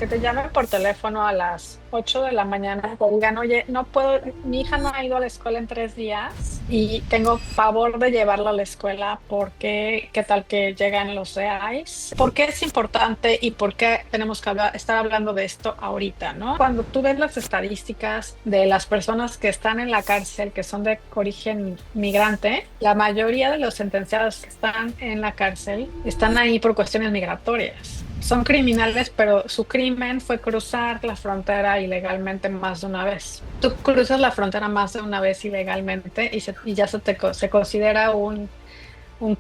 que te llamen por teléfono a las 8 de la mañana y te digan, oye, no puedo, mi hija no ha ido a la escuela en 3 días y tengo pavor de llevarla a la escuela porque qué tal que llegan los reais. ¿Por qué es importante y por qué tenemos que estar hablando de esto ahorita, ¿no? Cuando tú ves las estadísticas de las personas que están en la cárcel, que son de origen migrante, la mayoría de los sentenciados que están en la cárcel están ahí por cuestiones migratorias. Son criminales, pero su crimen fue cruzar la frontera ilegalmente más de una vez. Tú cruzas la frontera más de una vez ilegalmente y ya se considera un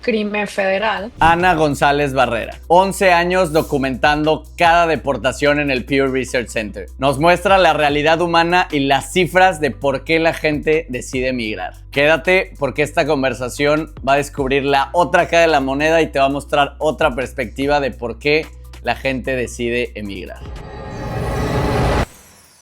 crimen federal. Ana González Barrera, 11 años documentando cada deportación en el Pew Research Center. Nos muestra la realidad humana y las cifras de por qué la gente decide emigrar. Quédate porque esta conversación va a descubrir la otra cara de la moneda y te va a mostrar otra perspectiva de por qué la gente decide emigrar.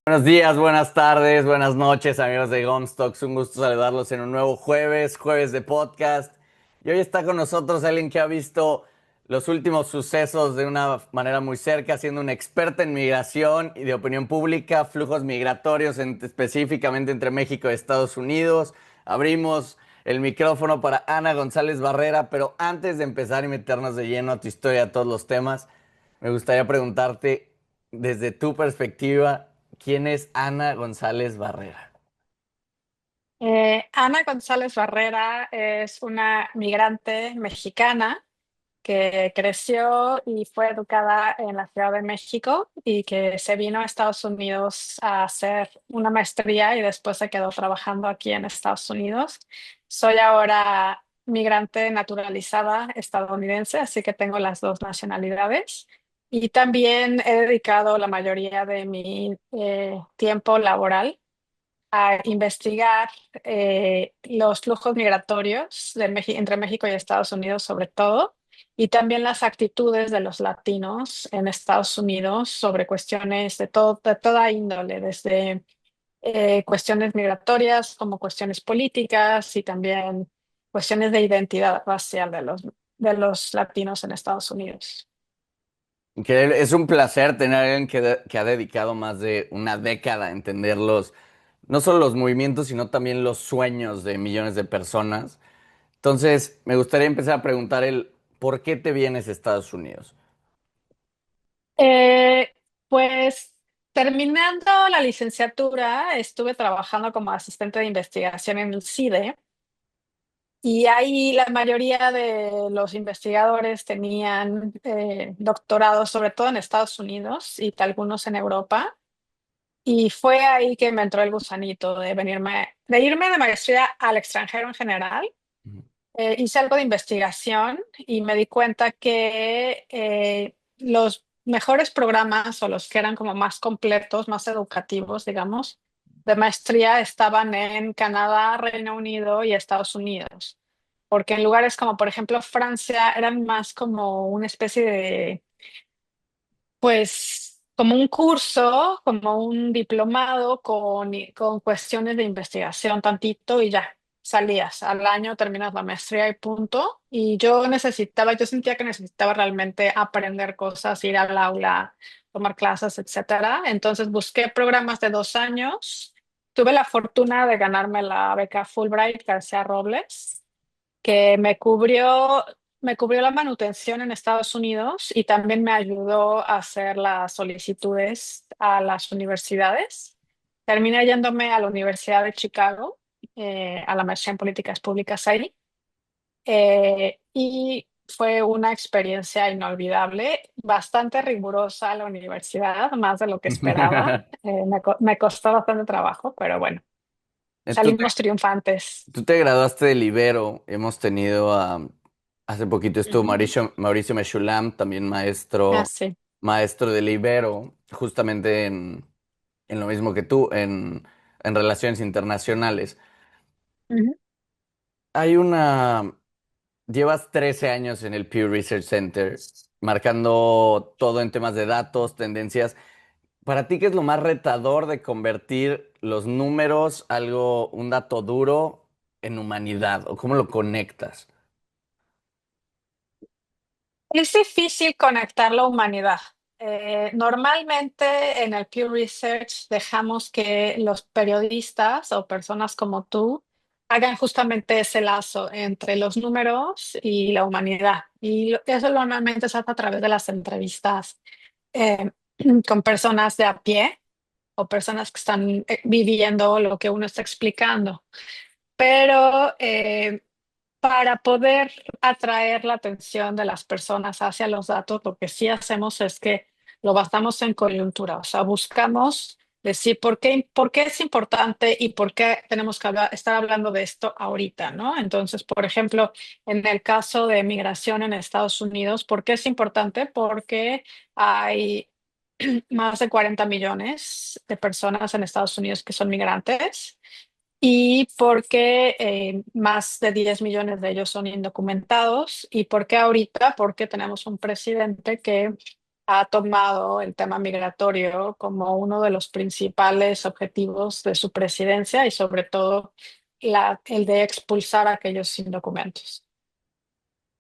Buenos días, buenas tardes, buenas noches, amigos de Gomstocks. Un gusto saludarlos en un nuevo jueves de podcast. Y hoy está con nosotros alguien que ha visto los últimos sucesos de una manera muy cerca, siendo una experta en migración y de opinión pública, flujos migratorios, específicamente entre México y Estados Unidos. Abrimos el micrófono para Ana González Barrera, pero antes de empezar y meternos de lleno a tu historia, a todos los temas, me gustaría preguntarte, desde tu perspectiva, ¿quién es Ana González Barrera? Ana González Barrera es una migrante mexicana que creció y fue educada en la Ciudad de México y que se vino a Estados Unidos a hacer una maestría y después se quedó trabajando aquí en Estados Unidos. Soy ahora migrante naturalizada estadounidense, así que tengo las dos nacionalidades. Y también he dedicado la mayoría de mi tiempo laboral a investigar los flujos migratorios entre México y Estados Unidos sobre todo, y también las actitudes de los latinos en Estados Unidos sobre cuestiones de toda índole, desde cuestiones migratorias como cuestiones políticas y también cuestiones de identidad racial de los latinos en Estados Unidos. Increíble. Es un placer tener a alguien que ha dedicado más de una década a entender no solo los movimientos, sino también los sueños de millones de personas. Entonces, me gustaría empezar a preguntar ¿por qué te vienes a Estados Unidos? Eh, pues terminando la licenciatura, estuve trabajando como asistente de investigación en el CIDE y ahí la mayoría de los investigadores tenían doctorados, sobre todo en Estados Unidos y algunos en Europa. Y fue ahí que me entró el gusanito de irme de maestría al extranjero en general. Hice algo de investigación y me di cuenta que los mejores programas o los que eran como más completos, más educativos, digamos, de maestría estaban en Canadá, Reino Unido y Estados Unidos. Porque en lugares como, por ejemplo, Francia, eran más como una especie de, pues, como un curso, como un diplomado con cuestiones de investigación tantito y ya, salías. Al año terminas la maestría y punto. Y yo sentía que necesitaba realmente aprender cosas, ir al aula, tomar clases, etcétera. Entonces busqué programas de 2 años. Tuve la fortuna de ganarme la beca Fulbright García Robles, que me cubrió la manutención en Estados Unidos y también me ayudó a hacer las solicitudes a las universidades. Terminé yéndome a la Universidad de Chicago, a la maestría en políticas públicas ahí, y fue una experiencia inolvidable, bastante rigurosa la universidad, más de lo que esperaba. Me costó bastante trabajo, pero bueno, Tú te, salimos triunfantes. tú te graduaste del Ibero. Hemos tenido hace poquito estuvo Ujú. Mauricio Mechulam, también Ah, maestro, sí. maestro del Ibero, justamente en lo mismo que tú, en relaciones internacionales. Ujú. Hay una Llevas 13 años en el Pew Research Center, marcando todo en temas de datos, tendencias. ¿Para ti qué es lo más retador de convertir los números, un dato duro, en humanidad? ¿O cómo lo conectas? Es difícil conectar la humanidad. Normalmente en el Pew Research dejamos que los periodistas o personas como tú hagan justamente ese lazo entre los números y la humanidad. Y eso normalmente se hace a través de las entrevistas eh, con personas de a pie o personas que están viviendo lo que uno está explicando. Pero para poder atraer la atención de las personas hacia los datos, lo que sí hacemos es que lo basamos en coyuntura, o sea, buscamos decir por qué es importante y por qué tenemos que estar hablando de esto ahorita, ¿no? Entonces, por ejemplo, en el caso de migración en Estados Unidos, ¿por qué es importante? Porque hay más de 40 millones de personas en Estados Unidos que son migrantes y porque más de 10 millones de ellos son indocumentados. ¿Y por qué ahorita? Porque tenemos un presidente que ha tomado el tema migratorio como uno de los principales objetivos de su presidencia y sobre todo el de expulsar a aquellos sin documentos.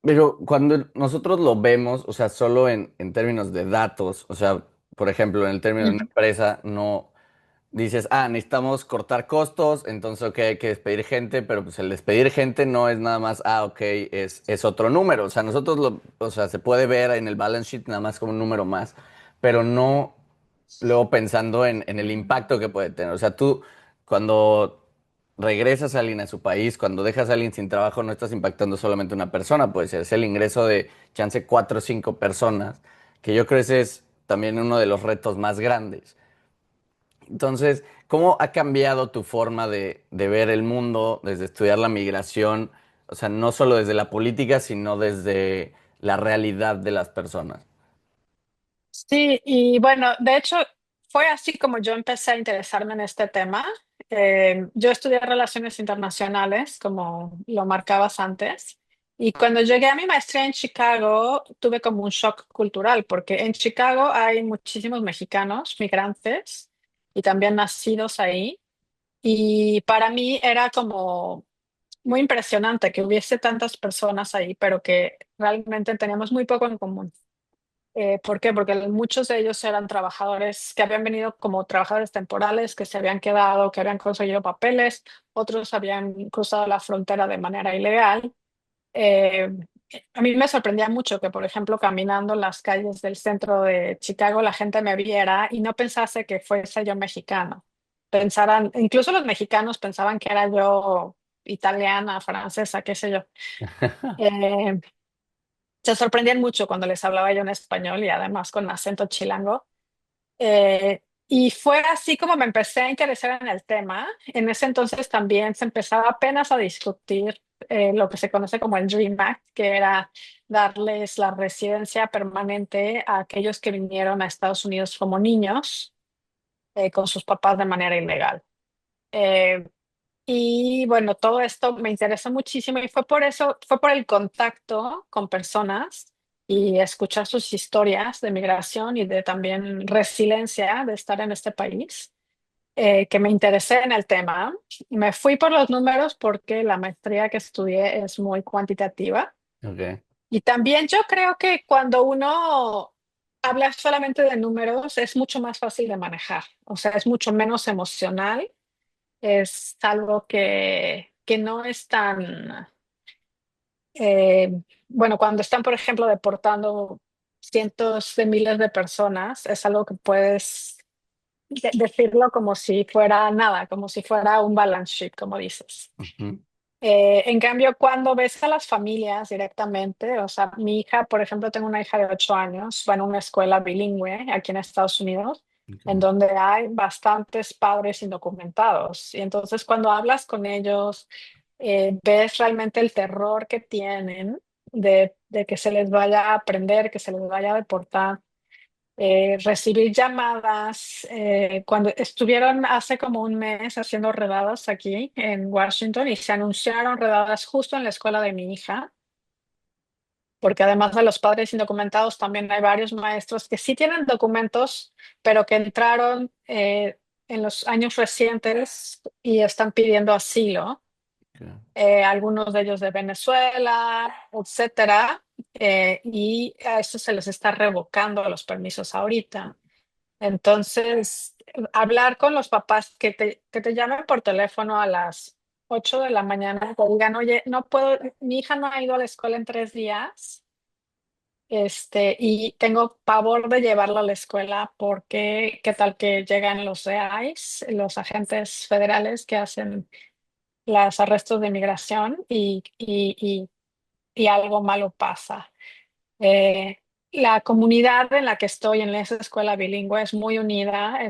Pero cuando nosotros lo vemos, o sea, solo en términos de datos, o sea, por ejemplo, en el término de una empresa, no dices, necesitamos cortar costos, entonces, ok, hay que despedir gente, pero pues el despedir gente no es nada más, ok, es otro número. O sea, o sea, se puede ver en el balance sheet nada más como un número más, pero no luego pensando en el impacto que puede tener. O sea, tú cuando regresas a alguien a su país, cuando dejas a alguien sin trabajo, no estás impactando solamente a una persona, puede ser, es el ingreso de chance 4 o 5 personas, que yo creo que ese es también uno de los retos más grandes. Entonces, ¿cómo ha cambiado tu forma de ver el mundo desde estudiar la migración? O sea, no solo desde la política, sino desde la realidad de las personas. Sí, y bueno, de hecho fue así como yo empecé a interesarme en este tema. Yo estudié relaciones internacionales, como lo marcabas antes, y cuando llegué a mi maestría en Chicago tuve como un shock cultural, porque en Chicago hay muchísimos mexicanos, migrantes, y también nacidos ahí, y para mí era como muy impresionante que hubiese tantas personas ahí, pero que realmente teníamos muy poco en común. ¿Por qué? Porque muchos de ellos eran trabajadores que habían venido como trabajadores temporales, que se habían quedado, que habían conseguido papeles, otros habían cruzado la frontera de manera ilegal. Eh, a mí me sorprendía mucho que, por ejemplo, caminando en las calles del centro de Chicago, la gente me viera y no pensase que fuese yo mexicano. Pensaran, incluso los mexicanos pensaban que era yo italiana, francesa, qué sé yo. Eh, Se sorprendían mucho cuando les hablaba yo en español y además con acento chilango. Y fue así como me empecé a interesar en el tema. En ese entonces también se empezaba apenas a discutir lo que se conoce como el Dream Act, que era darles la residencia permanente a aquellos que vinieron a Estados Unidos como niños con sus papás de manera ilegal. Eh, y bueno, todo esto me interesó muchísimo y fue por eso, fue por el contacto con personas y escuchar sus historias de migración y de también resiliencia de estar en este país, que me interesé en el tema. Me fui por los números porque la maestría que estudié es muy cuantitativa Ok. y también yo creo que cuando uno habla solamente de números es mucho más fácil de manejar, o sea, es mucho menos emocional, es algo que no es tan, eh, bueno, cuando están, por ejemplo, deportando cientos de miles de personas, es algo que puedes decirlo como si fuera nada, como si fuera un balance sheet, como dices. Ujú. En cambio, cuando ves a las familias directamente, o sea, mi hija, por ejemplo, tengo una hija de 8 años, va en una escuela bilingüe aquí en Estados Unidos, en Ok. donde hay bastantes padres indocumentados. Y entonces cuando hablas con ellos, ves realmente el terror que tienen de que se les vaya a aprender, que se les vaya a deportar, recibir llamadas. Cuando estuvieron hace como un mes haciendo redadas aquí en Washington y se anunciaron redadas justo en la escuela de mi hija, porque además de los padres indocumentados, también hay varios maestros que sí tienen documentos, pero que entraron en los años recientes y están pidiendo asilo. Ok. Algunos de ellos de Venezuela, etcétera. y a eso se les está revocando los permisos ahorita. Entonces, hablar con los papás que te llamen por teléfono a las 8 de la mañana, que digan, oye, no puedo, mi hija no ha ido a la escuela en 3 días, y tengo pavor de llevarla a la escuela porque qué tal que llegan los ICE, los agentes federales que hacen los arrestos de migración y algo malo pasa. Eh, la comunidad en la que estoy en esa escuela bilingüe es muy unida,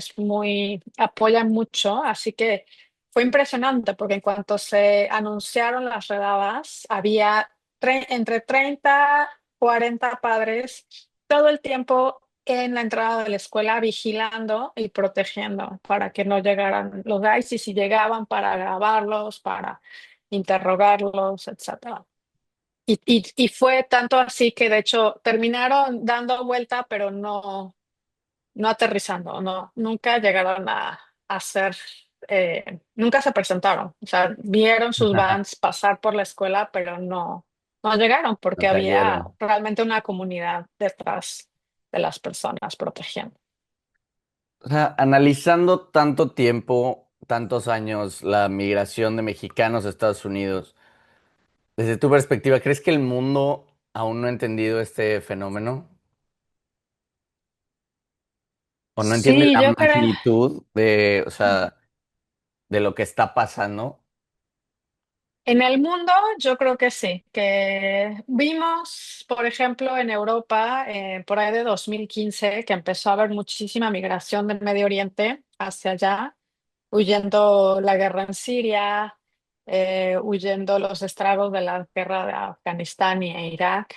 apoya mucho, así que fue impresionante porque en cuanto se anunciaron las redadas, había entre 30 40 padres todo el tiempo en la entrada de la escuela vigilando y protegiendo para que no llegaran los guys y si llegaban para grabarlos, para interrogarlos, etcétera. Y fue tanto así que de hecho terminaron dando vuelta, pero no aterrizando, no, nunca llegaron a hacer, nunca se presentaron. O sea, vieron sus vans pasar por la escuela, pero no llegaron No porque había cayeron. realmente una comunidad detrás de las personas protegiendo. O sea, analizando tanto tiempo, tantos años, la migración de mexicanos a Estados Unidos, desde tu perspectiva, ¿crees que el mundo aún no ha entendido este fenómeno? ¿O no entiende Sí, la yo creo. magnitud de, o sea, de lo que está pasando? En el mundo, yo creo que sí, que vimos, por ejemplo, en Europa, por ahí de 2015, que empezó a haber muchísima migración del Medio Oriente hacia allá, huyendo la guerra en Siria, huyendo los estragos de la guerra de Afganistán y Irak.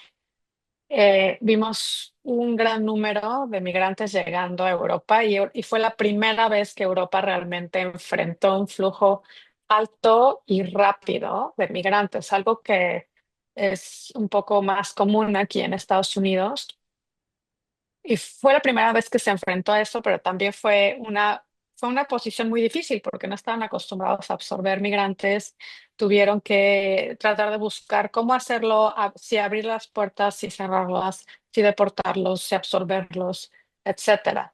Vimos un gran número de migrantes llegando a Europa y fue la primera vez que Europa realmente enfrentó un flujo alto y rápido de migrantes, algo que es un poco más común aquí en Estados Unidos. Y fue la primera vez que se enfrentó a eso, pero también fue una posición muy difícil porque no estaban acostumbrados a absorber migrantes. Tuvieron que tratar de buscar cómo hacerlo, si abrir las puertas, si cerrarlas, si deportarlos, si absorberlos, etcétera.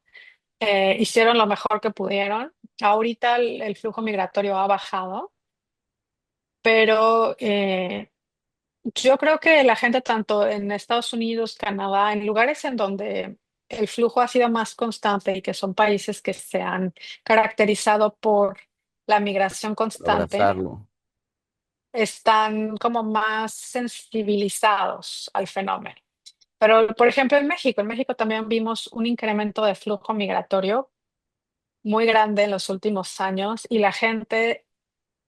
Hicieron lo mejor que pudieron. Ahorita el flujo migratorio ha bajado, pero yo creo que la gente tanto en Estados Unidos, Canadá, en lugares en donde el flujo ha sido más constante y que son países que se han caracterizado por la migración constante, Abrazarlo. están como más sensibilizados al fenómeno. Pero, por ejemplo, en México también vimos un incremento de flujo migratorio muy grande en los últimos años y la gente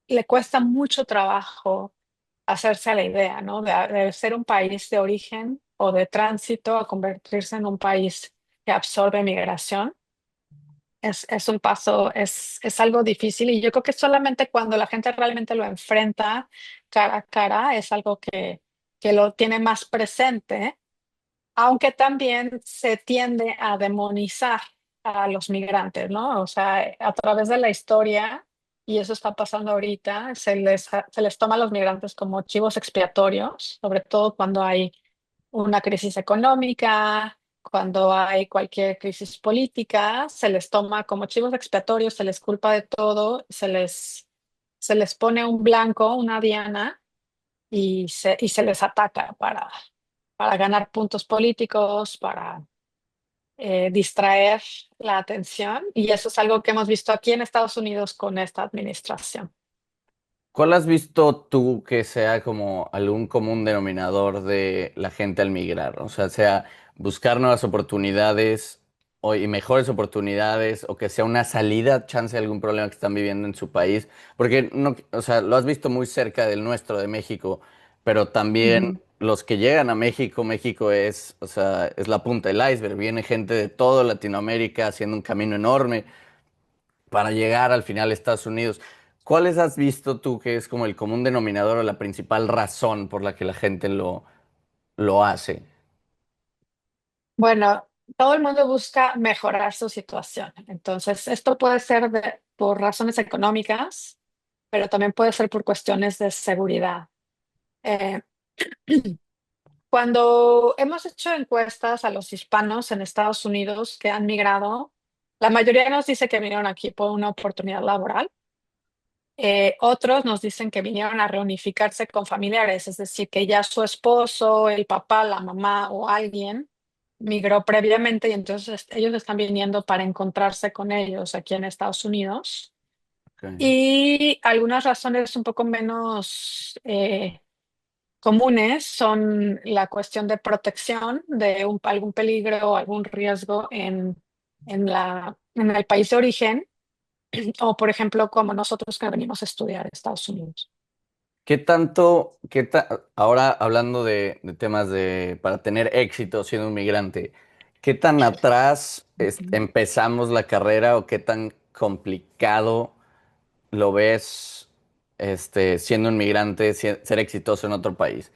le cuesta mucho trabajo hacerse a la idea, ¿no? De ser un país de origen o de tránsito a convertirse en un país que absorbe migración. Es un paso, es algo difícil y yo creo que solamente cuando la gente realmente lo enfrenta cara a cara es algo que lo tiene más presente, aunque también se tiende a demonizar a los migrantes, ¿no? O sea, a través de la historia, y eso está pasando ahorita, se les toma a los migrantes como chivos expiatorios, sobre todo cuando hay una crisis económica, cuando hay cualquier crisis política, se les toma como chivos expiatorios, se les culpa de todo, se les pone un blanco, una diana, y se les ataca para ganar puntos políticos, para distraer la atención. Y eso es algo que hemos visto aquí en Estados Unidos con esta administración. ¿Cuál has visto tú que sea como algún común denominador de la gente al migrar? O sea buscar nuevas oportunidades y mejores oportunidades o que sea una salida, chance de algún problema que están viviendo en su país. Porque no, o sea, lo has visto muy cerca del nuestro, de México, pero también Ujú. los que llegan a México, México es, o sea, es la punta del iceberg. Viene gente de toda Latinoamérica haciendo un camino enorme para llegar al final a Estados Unidos. ¿Cuáles has visto tú que es como el común denominador o la principal razón por la que la gente lo hace? Bueno, todo el mundo busca mejorar su situación. Entonces, esto puede ser por razones económicas, pero también puede ser por cuestiones de seguridad. Eh, Cuando hemos hecho encuestas a los hispanos en Estados Unidos que han migrado, la mayoría nos dice que vinieron aquí por una oportunidad laboral. Otros nos dicen que vinieron a reunificarse con familiares, es decir, que ya su esposo, el papá, la mamá o alguien migró previamente y entonces ellos están viniendo para encontrarse con ellos aquí en Estados Unidos. Ok. Y algunas razones un poco menos comunes son la cuestión de protección de algún peligro o algún riesgo en el país de origen, o por ejemplo, como nosotros que venimos a estudiar a Estados Unidos. ¿Qué tanto, ahora hablando de temas para tener éxito siendo un migrante, qué tan atrás empezamos la carrera o qué tan complicado lo ves siendo un migrante, ser exitoso en otro país?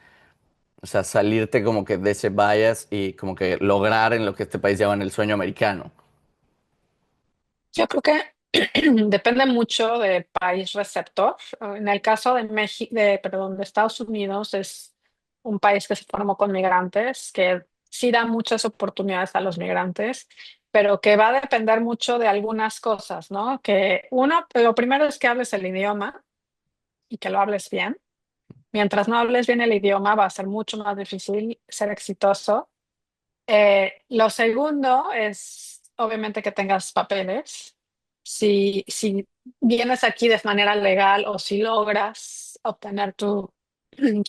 O sea, salirte como que de ese bias y como que lograr en lo que este país llaman el sueño americano. Yo creo que depende mucho del país receptor. En el caso de México, perdón, de Estados Unidos, es un país que se formó con migrantes, que sí da muchas oportunidades a los migrantes, pero que va a depender mucho de algunas cosas, ¿no? Que uno, lo primero es que hables el idioma y que lo hables bien. Mientras no hables bien el idioma, va a ser mucho más difícil ser exitoso. Lo segundo es, obviamente, que tengas papeles. Si vienes aquí de manera legal o si logras obtener tu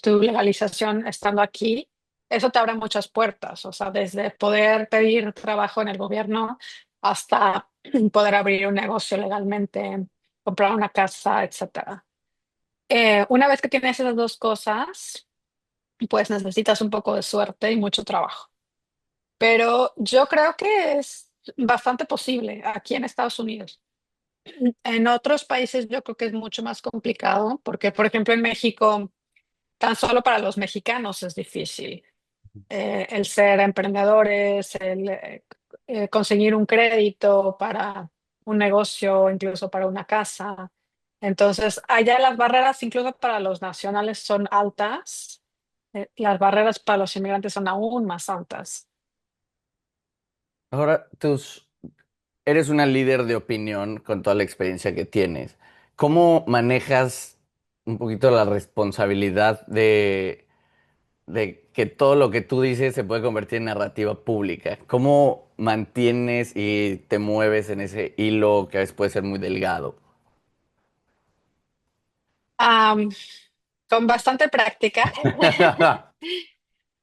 legalización estando aquí, eso te abre muchas puertas. O sea, desde poder pedir trabajo en el gobierno hasta poder abrir un negocio legalmente, comprar una casa, etcétera. Una vez que tienes esas dos cosas, pues necesitas un poco de suerte y mucho trabajo. Pero yo creo que es bastante posible aquí en Estados Unidos. En otros países yo creo que es mucho más complicado porque, por ejemplo, en México, tan solo para los mexicanos es difícil. El ser emprendedores, el conseguir un crédito para un negocio, incluso para una casa. Entonces, allá las barreras, incluso para los nacionales, son altas. Las barreras para los inmigrantes son aún más altas. Ahora, eres una líder de opinión con toda la experiencia que tienes. ¿Cómo manejas un poquito la responsabilidad de que todo lo que tú dices se puede convertir en narrativa pública? ¿Cómo mantienes y te mueves en ese hilo que a veces puede ser muy delgado? Am, con bastante práctica.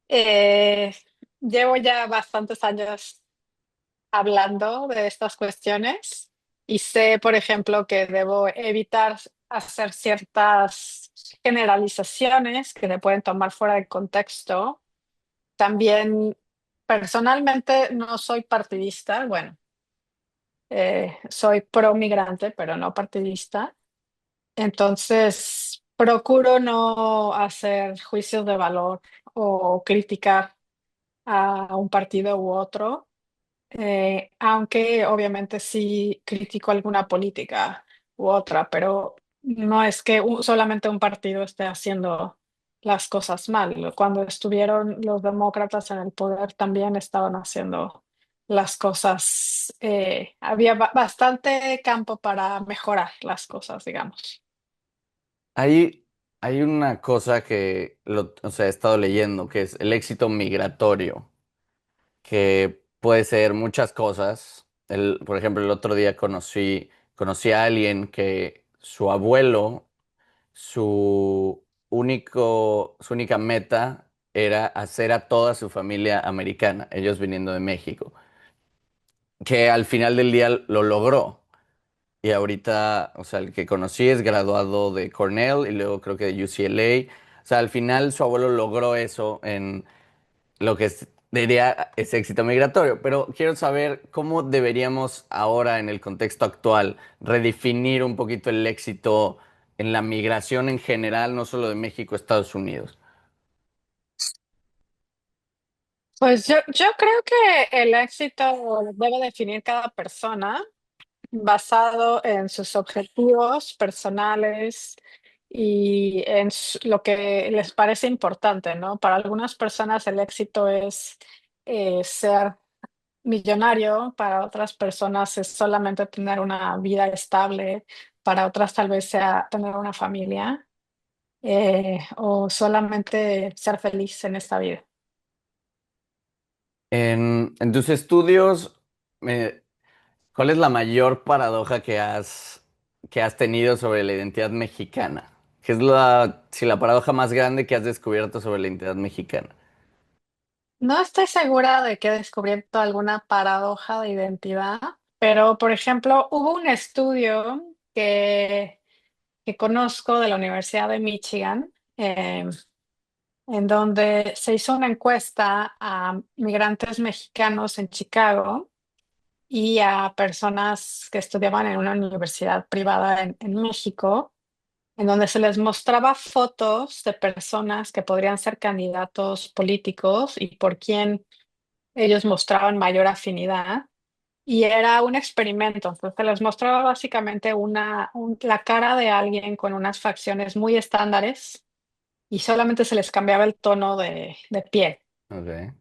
Eh, Llevo ya bastantes años hablando de estas cuestiones y sé, por ejemplo, que debo evitar hacer ciertas generalizaciones que se pueden tomar fuera de contexto. También, personalmente, no soy partidista. Bueno, soy pro migrante, pero no partidista. Entonces, procuro no hacer juicios de valor o criticar a un partido u otro, aunque obviamente sí critico alguna política u otra, pero no es que solamente un partido esté haciendo las cosas mal. Cuando estuvieron los demócratas en el poder también estaban haciendo las cosas, había bastante campo para mejorar las cosas, digamos. Hay, hay una cosa que o sea, he estado leyendo, que es el éxito migratorio, que puede ser muchas cosas. Por ejemplo, el otro día conocí a alguien que su abuelo, su única meta era hacer a toda su familia americana, ellos viniendo de México, que al final del día lo logró. Y ahorita, o sea, el que conocí es graduado de Cornell y luego creo que de UCLA. O sea, al final su abuelo logró eso en lo que diría es éxito migratorio. Pero quiero saber cómo deberíamos ahora, en el contexto actual, redefinir un poquito el éxito en la migración en general, no solo de México a Estados Unidos. Pues yo creo que el éxito lo debe definir cada persona basado en sus objetivos personales y en lo que les parece importante, ¿no? Para algunas personas el éxito es ser millonario, para otras personas es solamente tener una vida estable, para otras tal vez sea tener una familia, o solamente ser feliz en esta vida. En tus estudios, me- ¿cuál es la mayor paradoja que has tenido sobre la identidad mexicana? ¿Qué es si la paradoja más grande que has descubierto sobre la identidad mexicana? No estoy segura de que he descubierto alguna paradoja de identidad, pero por ejemplo, hubo un estudio que conozco de la Universidad de Michigan, en donde se hizo una encuesta a migrantes mexicanos en Chicago y a personas que estudiaban en una universidad privada en México, en donde se les mostraba fotos de personas que podrían ser candidatos políticos y por quién ellos mostraban mayor afinidad. Y era un experimento, entonces se les mostraba básicamente la cara de alguien con unas facciones muy estándares y solamente se les cambiaba el tono de piel. Okay.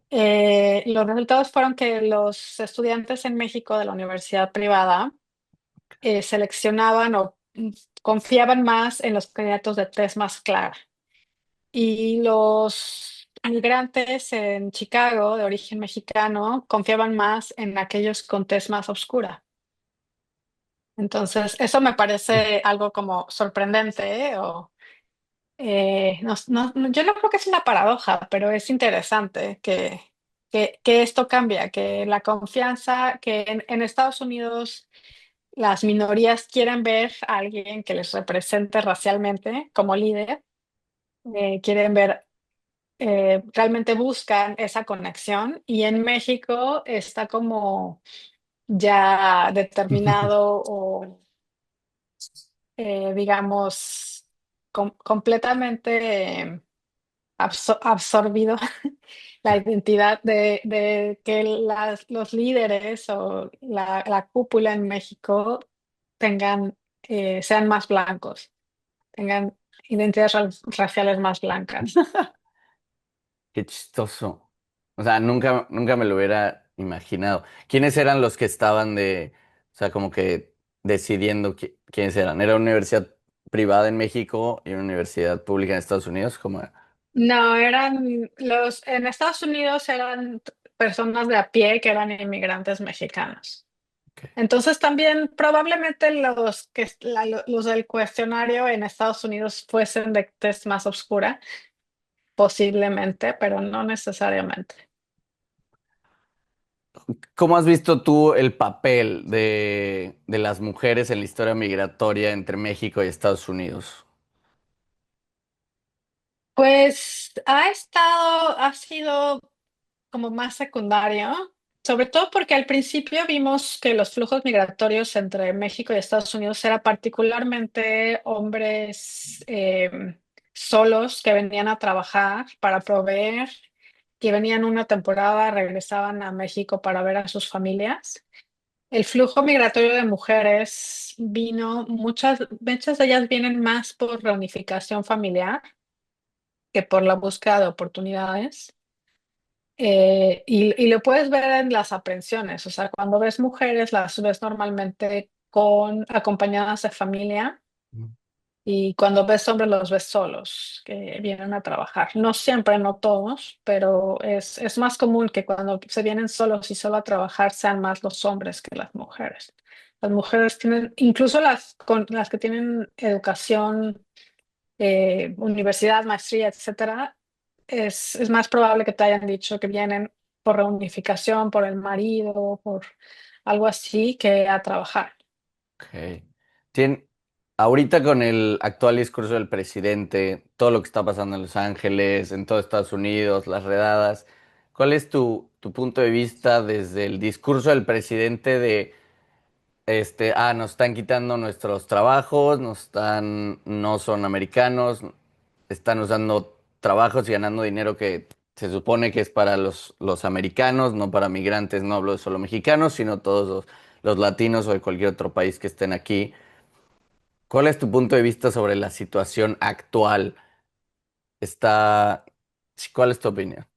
Los resultados fueron que los estudiantes en México de la universidad privada seleccionaban o confiaban más en los candidatos de tez más clara. Y los migrantes en Chicago, de origen mexicano, confiaban más en aquellos con tez más oscura. Entonces, eso me parece algo como sorprendente, ¿eh? Yo no creo que es una paradoja, pero es interesante que esto cambia, que la confianza, que en Estados Unidos las minorías quieren ver a alguien que les represente racialmente como líder, quieren ver, realmente buscan esa conexión y en México está como ya determinado o digamos completamente absorbido la identidad de que los líderes o la cúpula en México tengan, sean más blancos, tengan identidades raciales más blancas. Qué chistoso. O sea, nunca me lo hubiera imaginado. ¿Quiénes eran los que estaban o sea, como que decidiendo quiénes eran? ¿Era una universidad privada en México y una universidad pública en Estados Unidos? ¿Cómo era? No, en Estados Unidos eran personas de a pie que eran inmigrantes mexicanos. Ok. Entonces también probablemente los del cuestionario en Estados Unidos fuesen de tez más oscura, posiblemente, pero no necesariamente. ¿Cómo has visto tú el papel de las mujeres en la historia migratoria entre México y Estados Unidos? Pues ha sido como más secundario, sobre todo porque al principio vimos que los flujos migratorios entre México y Estados Unidos era particularmente hombres solos que venían a trabajar para proveer, que venían una temporada, regresaban a México para ver a sus familias. El flujo migratorio de mujeres muchas de ellas vienen más por reunificación familiar que por la búsqueda de oportunidades. Y lo puedes ver en las aprehensiones, o sea, cuando ves mujeres, las ves normalmente acompañadas de familia, y cuando ves hombres, los ves solos, que vienen a trabajar. No siempre, no todos, pero es más común que cuando se vienen solos y solo a trabajar sean más los hombres que las mujeres. Las mujeres tienen, incluso las que tienen educación, universidad, maestría, etcétera, es más probable que te hayan dicho que vienen por reunificación, por el marido, por algo así, que a trabajar. Ok. Tien- Ahorita con el actual discurso del presidente, todo lo que está pasando en Los Ángeles, en todo Estados Unidos, las redadas, ¿cuál es tu punto de vista desde el discurso del presidente de nos están quitando nuestros trabajos, no son americanos, están usando trabajos y ganando dinero que se supone que es para los americanos, no para migrantes, no hablo de solo mexicanos, sino todos los latinos o de cualquier otro país que estén aquí? ¿Cuál es tu punto de vista sobre la situación actual? Está, sí, ¿cuál es tu opinión?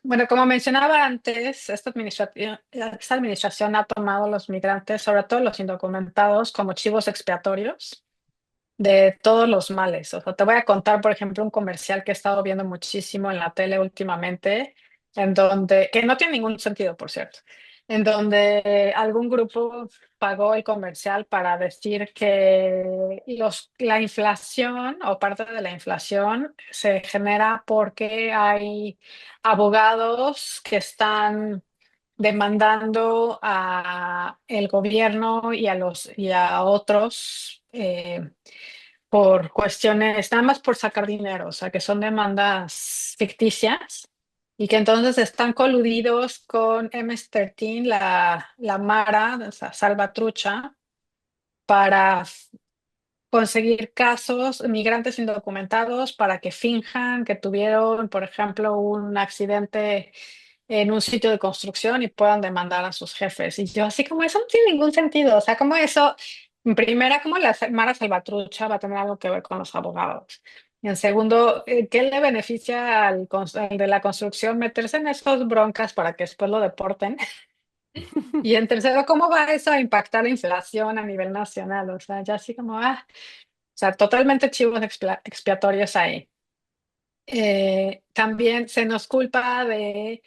Bueno, como mencionaba antes, esta administración ha tomado a los migrantes, sobre todo los indocumentados, como chivos expiatorios de todos los males. O sea, te voy a contar, por ejemplo, un comercial que he estado viendo muchísimo en la tele últimamente, en donde, que no tiene ningún sentido, por cierto, en donde algún grupo pagó el comercial para decir que la inflación o parte de la inflación se genera porque hay abogados que están demandando a el gobierno y a otros por cuestiones, nada más por sacar dinero, o sea, que son demandas ficticias y que entonces están coludidos con MS-13, la Mara, o sea, Salvatrucha, para conseguir casos, migrantes indocumentados, para que finjan que tuvieron, por ejemplo, un accidente en un sitio de construcción y puedan demandar a sus jefes. Y yo así como eso no tiene ningún sentido. O sea, como eso, en primera, como la Mara Salvatrucha va a tener algo que ver con los abogados. Y en segundo, ¿qué le beneficia al de la construcción meterse en esas broncas para que después lo deporten? Y en tercero, ¿cómo va eso a impactar la inflación a nivel nacional? O sea, ya así como, o sea, totalmente chivos expiatorios ahí. También se nos culpa de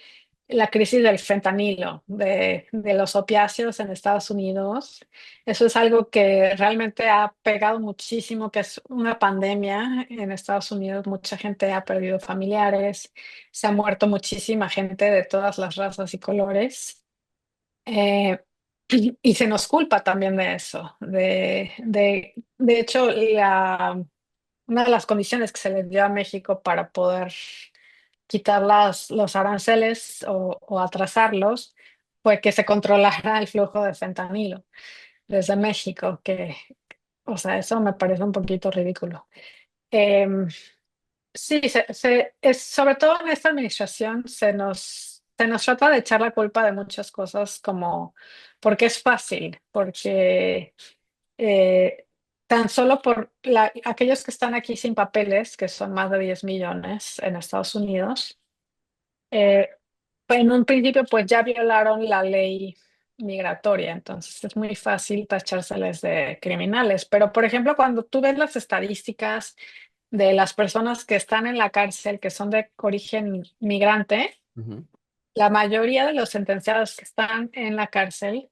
la crisis del fentanilo, de los opiáceos en Estados Unidos. Eso es algo que realmente ha pegado muchísimo, que es una pandemia en Estados Unidos. Mucha gente ha perdido familiares, se ha muerto muchísima gente de todas las razas y colores. Eh, y se nos culpa también de eso. De hecho, una de las condiciones que se le dio a México para poder quitar los aranceles o atrasarlos fue que se controlara el flujo de fentanilo desde México, que, o sea, eso me parece un poquito ridículo. Em, sí, sobre todo en esta administración se nos trata de echar la culpa de muchas cosas como porque es fácil, porque eh, tan solo por aquellos que están aquí sin papeles, que son más de 10 millones en Estados Unidos, eh, en un principio pues ya violaron la ley migratoria, entonces es muy fácil tachárseles de criminales. Pero por ejemplo, cuando tú ves las estadísticas de las personas que están en la cárcel, que son de origen migrante, Ujú. la mayoría de los sentenciados que están en la cárcel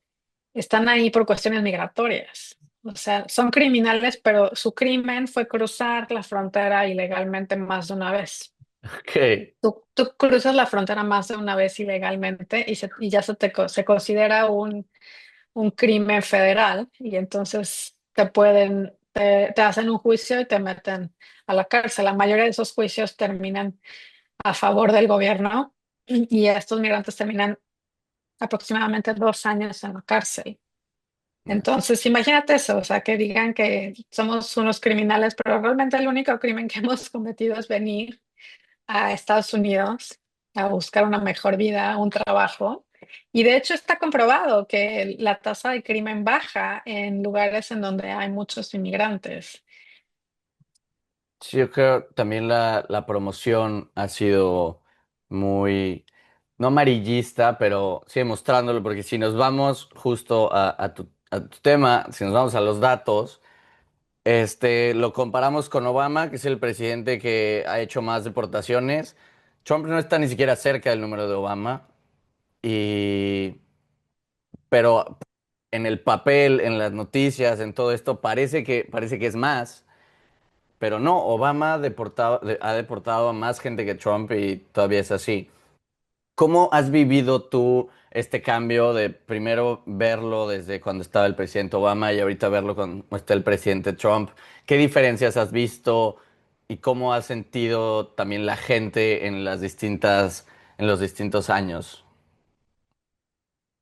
están ahí por cuestiones migratorias. O sea, son criminales, pero su crimen fue cruzar la frontera ilegalmente más de una vez. Ok. Tú cruzas la frontera más de una vez ilegalmente y ya se considera un crimen federal y entonces te hacen un juicio y te meten a la cárcel. La mayoría de esos juicios terminan a favor del gobierno y estos migrantes terminan aproximadamente 2 años en la cárcel. Entonces, imagínate eso, o sea, que digan que somos unos criminales, pero realmente el único crimen que hemos cometido es venir a Estados Unidos a buscar una mejor vida, un trabajo. Y de hecho está comprobado que la tasa de crimen baja en lugares en donde hay muchos inmigrantes. Sí, yo creo también la promoción ha sido muy, no amarillista, pero sí demostrándolo, porque si nos vamos justo a tu tema, si nos vamos a los datos, lo comparamos con Obama, que es el presidente que ha hecho más deportaciones. Trump no está ni siquiera cerca del número de Obama, y, pero en el papel, en las noticias, en todo esto, parece que es más. Pero no, Obama ha deportado a más gente que Trump y todavía es así. ¿Cómo has vivido tú este cambio de primero verlo desde cuando estaba el presidente Obama y ahorita verlo cuando está el presidente Trump? ¿Qué diferencias has visto y cómo has sentido también la gente en los distintos años?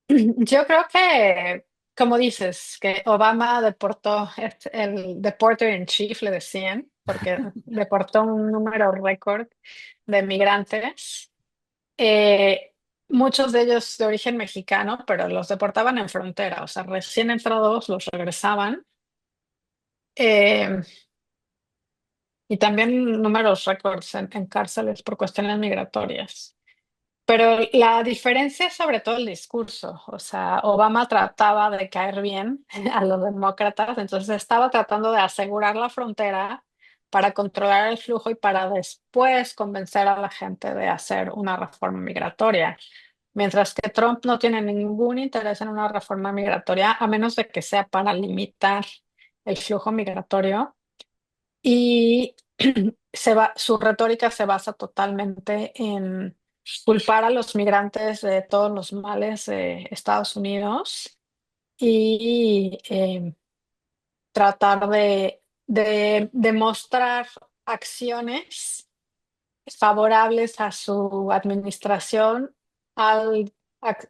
Yo creo que, como dices, que Obama deportó, el deporter in chief, le decían, porque deportó un número récord de migrantes. muchos de ellos de origen mexicano, pero los deportaban en frontera, o sea, recién entrados los regresaban. Eh, y también números récords en cárceles por cuestiones migratorias. Pero la diferencia es sobre todo el discurso. O sea, Obama trataba de caer bien a los demócratas, entonces estaba tratando de asegurar la frontera para controlar el flujo y para después convencer a la gente de hacer una reforma migratoria. Mientras que Trump no tiene ningún interés en una reforma migratoria, a menos de que sea para limitar el flujo migratorio. Y su retórica se basa totalmente en culpar a los migrantes de todos los males de Estados Unidos y tratar de demostrar acciones favorables a su administración al,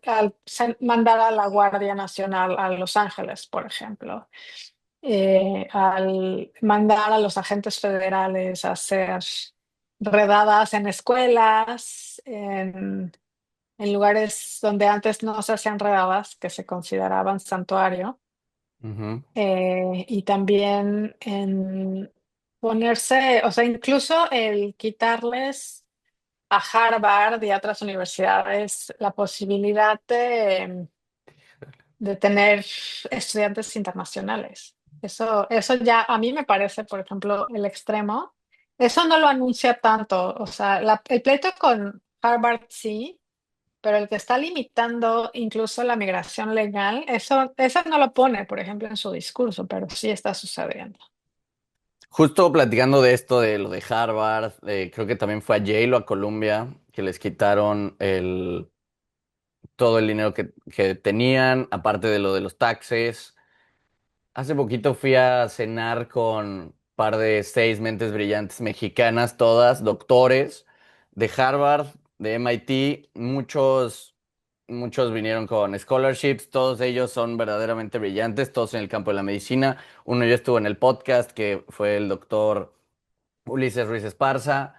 al mandar a la Guardia Nacional a Los Ángeles, por ejemplo, al mandar a los agentes federales a hacer redadas en escuelas, en lugares donde antes no se hacían redadas, que se consideraban santuario, Ujú. y también en ponerse, o sea, incluso el quitarles a Harvard y a otras universidades la posibilidad de tener estudiantes internacionales. Eso ya a mí me parece, por ejemplo, el extremo. Eso no lo anuncia tanto. O sea, el pleito con Harvard sí, pero el que está limitando incluso la migración legal, eso no lo pone, por ejemplo, en su discurso, pero sí está sucediendo. Justo platicando de esto, de lo de Harvard, creo que también fue a Yale o a Columbia, que les quitaron todo el dinero que tenían, aparte de lo de los taxes. Hace poquito fui a cenar con un par de seis mentes brillantes mexicanas, todas doctores de Harvard, de MIT. Muchos vinieron con scholarships, todos ellos son verdaderamente brillantes, todos en el campo de la medicina. Uno ya estuvo en el podcast, que fue el doctor Ulises Ruiz Esparza.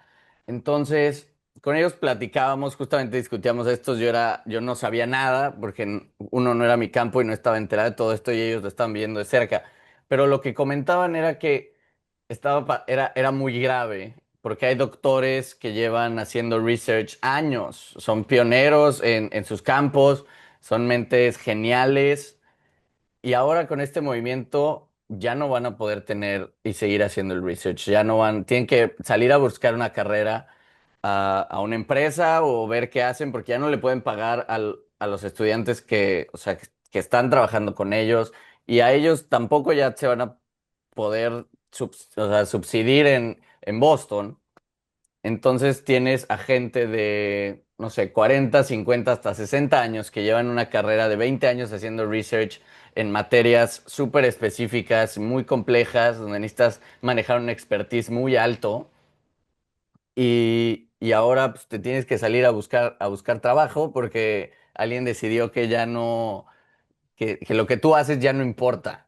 Entonces, con ellos platicábamos, justamente discutíamos esto. Yo no sabía nada, porque uno no era mi campo y no estaba enterado de todo esto y ellos lo estaban viendo de cerca. Pero lo que comentaban era que era muy grave, porque hay doctores que llevan haciendo research años, son pioneros en sus campos, son mentes geniales y ahora con este movimiento ya no van a poder tener y seguir haciendo el research, ya no van, tienen que salir a buscar una carrera a una empresa o ver qué hacen porque ya no le pueden pagar a los estudiantes o sea, que están trabajando con ellos y a ellos tampoco ya se van a poder o sea, subsidir en Boston. Entonces tienes a gente de, no sé, 40, 50, hasta 60 años que llevan una carrera de 20 años haciendo research en materias súper específicas, muy complejas, donde necesitas manejar un expertise muy alto y ahora pues, te tienes que salir a buscar trabajo porque alguien decidió que ya no, que lo que tú haces ya no importa.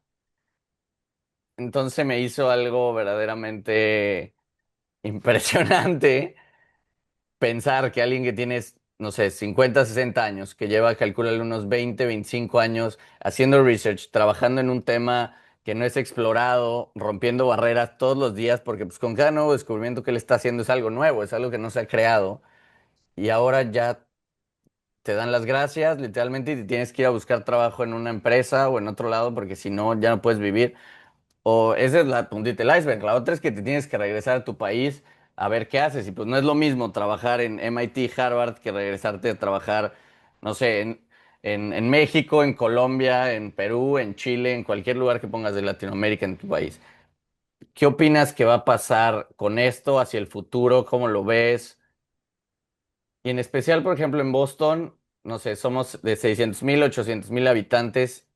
Entonces me hizo algo verdaderamente impresionante pensar que alguien que tiene, no sé, 50, 60 años, que lleva, calcular unos 20, 25 años haciendo research, trabajando en un tema que no es explorado, rompiendo barreras todos los días, porque pues con cada nuevo descubrimiento que él está haciendo es algo nuevo, es algo que no se ha creado, y ahora ya te dan las gracias, literalmente, y te tienes que ir a buscar trabajo en una empresa o en otro lado, porque si no, ya no puedes vivir. O esa es la puntita del iceberg. La otra es que te tienes que regresar a tu país a ver qué haces. Y pues no es lo mismo trabajar en MIT, Harvard, que regresarte a trabajar, no sé, en México, en Colombia, en Perú, en Chile, en cualquier lugar que pongas de Latinoamérica en tu país. ¿Qué opinas que va a pasar con esto hacia el futuro? ¿Cómo lo ves? Y en especial, por ejemplo, en Boston, no sé, somos de 600,000, 800,000 habitantes,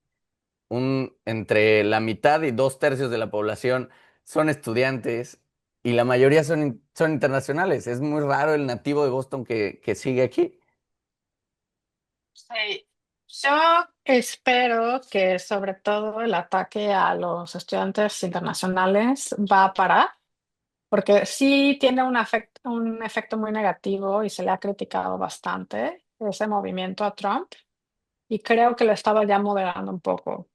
entre la mitad y dos tercios de la población son estudiantes y la mayoría son internacionales. Es muy raro el nativo de Boston que sigue aquí. Sí. Yo espero que sobre todo el ataque a los estudiantes internacionales va a parar, porque sí tiene un efecto muy negativo y se le ha criticado bastante. ese movimiento a Trump y creo que lo estaba ya moderando un poco.